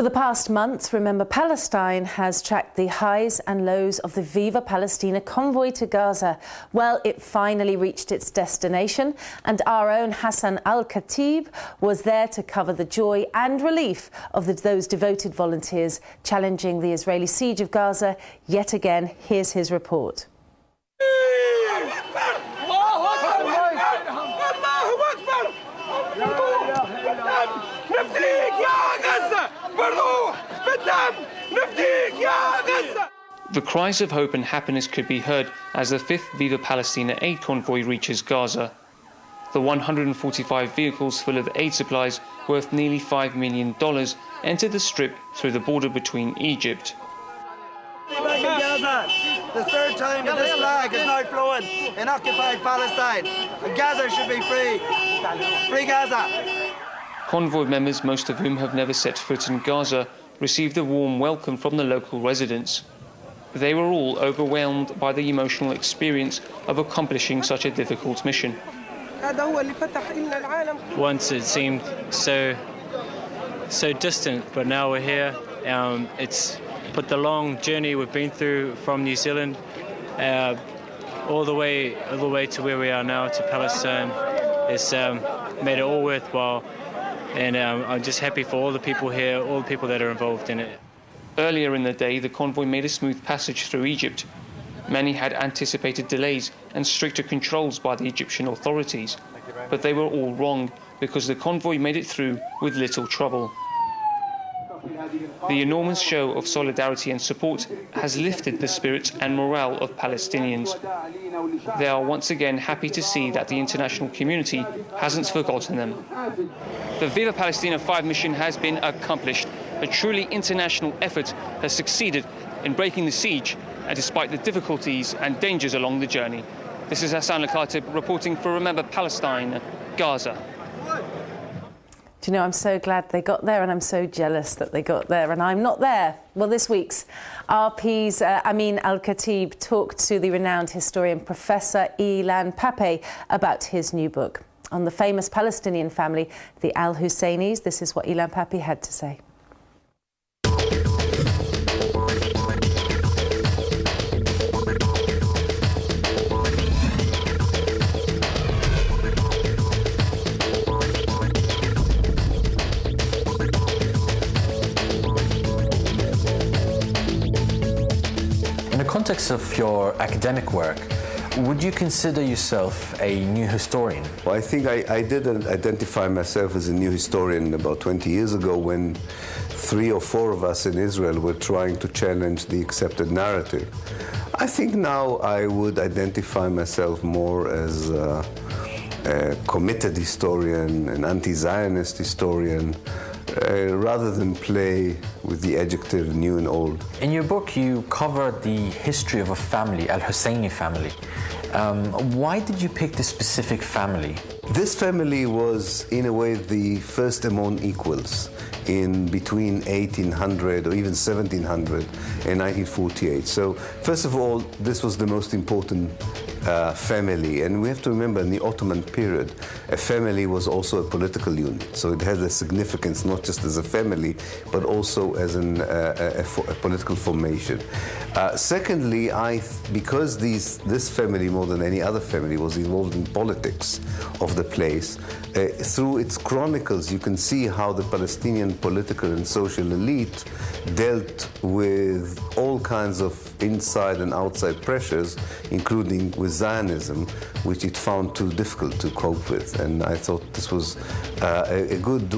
For the past months, Remember Palestine has tracked the highs and lows of the Viva Palestina convoy to Gaza. Well, it finally reached its destination, and our own Hassan Al-Khatib was there to cover the joy and relief of those devoted volunteers challenging the Israeli siege of Gaza. Yet again, here's his report. The cries of hope and happiness could be heard as the 5th Viva Palestina aid convoy reaches Gaza. The 145 vehicles full of aid supplies worth nearly $5 million entered the strip through the border between Egypt. Back in Gaza, the third time that this flag is now flowing in occupied Palestine, and Gaza should be free. Free Gaza. Convoy members, most of whom have never set foot in Gaza, received a warm welcome from the local residents. They were all overwhelmed by the emotional experience of accomplishing such a difficult mission. Once it seemed so distant, but now we're here. But the long journey we've been through from New Zealand, all the way to where we are now, to Palestine, it's made it all worthwhile. And I'm just happy for all the people here, all the people that are involved in it. Earlier in the day, the convoy made a smooth passage through Egypt. Many had anticipated delays and stricter controls by the Egyptian authorities, but they were all wrong because the convoy made it through with little trouble. The enormous show of solidarity and support has lifted the spirits and morale of Palestinians. They are once again happy to see that the international community hasn't forgotten them. The Viva Palestina 5 mission has been accomplished. A truly international effort has succeeded in breaking the siege, and despite the difficulties and dangers along the journey. This is Hassan Al-Khatib reporting for Remember Palestine, Gaza. Do you know, I'm so glad they got there, and I'm so jealous that they got there, and I'm not there. Well, this week's RP's Amin Al-Khatib talked to the renowned historian Professor Ilan Pappé about his new book on the famous Palestinian family, the Al-Husseinis. This is what Ilan Pappé had to say. In the context of your academic work, would you consider yourself a new historian? Well, I think I did identify myself as a new historian about 20 years ago when 3 or 4 of us in Israel were trying to challenge the accepted narrative. I think now I would identify myself more as a committed historian, an anti-Zionist historian, rather than play with the adjective new and old. In your book, you cover the history of a family, Al-Husseini family. Why did you pick this specific family? This family was, in a way, the first among equals in between 1800 or even 1700 and 1948. So, first of all, this was the most important family, and we have to remember in the Ottoman period, a family was also a political unit, so it had a significance not just as a family, but also as a political formation. Secondly, because this family, more than any other family, was involved in politics of the place, through its chronicles, you can see how the Palestinian political and social elite dealt with all kinds of inside and outside pressures, including with Zionism, which it found too difficult to cope with. And I thought this was a good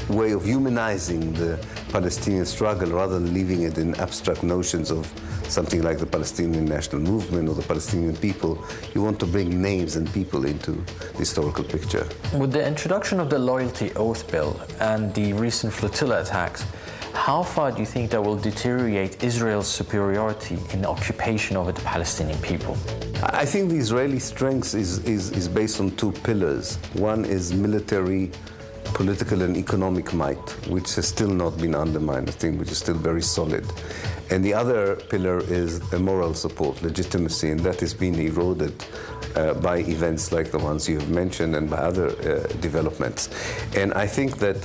way of humanizing the Palestinian struggle rather than leaving it in abstract notions of something like the Palestinian national movement or the Palestinian people. You want to bring names and people into the historical picture. With the introduction of the Loyalty Oath Bill and the recent flotilla attacks, how far do you think that will deteriorate Israel's superiority in the occupation over the Palestinian people? I think the Israeli strength is based on 2 pillars. One is military, political and economic might, which has still not been undermined, I think, which is still very solid. And the other pillar is a moral support, legitimacy, and that has been eroded by events like the ones you have mentioned and by other developments. And I think that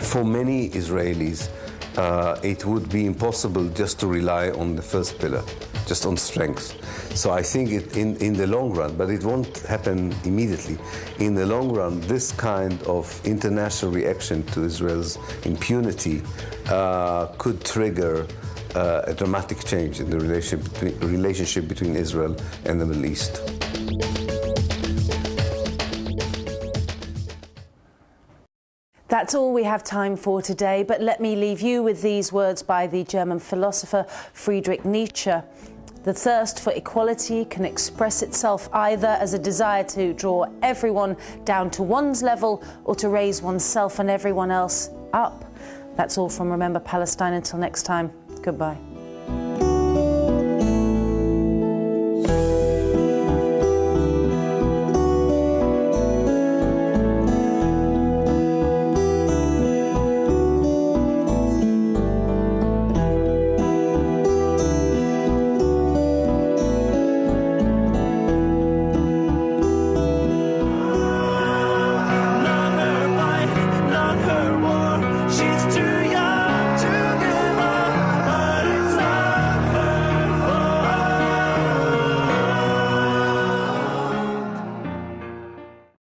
for many Israelis, it would be impossible just to rely on the first pillar, just on strength. So I think in the long run, but it won't happen immediately, in the long run, this kind of international reaction to Israel's impunity could trigger a dramatic change in the relationship between Israel and the Middle East. That's all we have time for today, but let me leave you with these words by the German philosopher Friedrich Nietzsche. The thirst for equality can express itself either as a desire to draw everyone down to one's level or to raise oneself and everyone else up. That's all from Remember Palestine. Until next time, goodbye.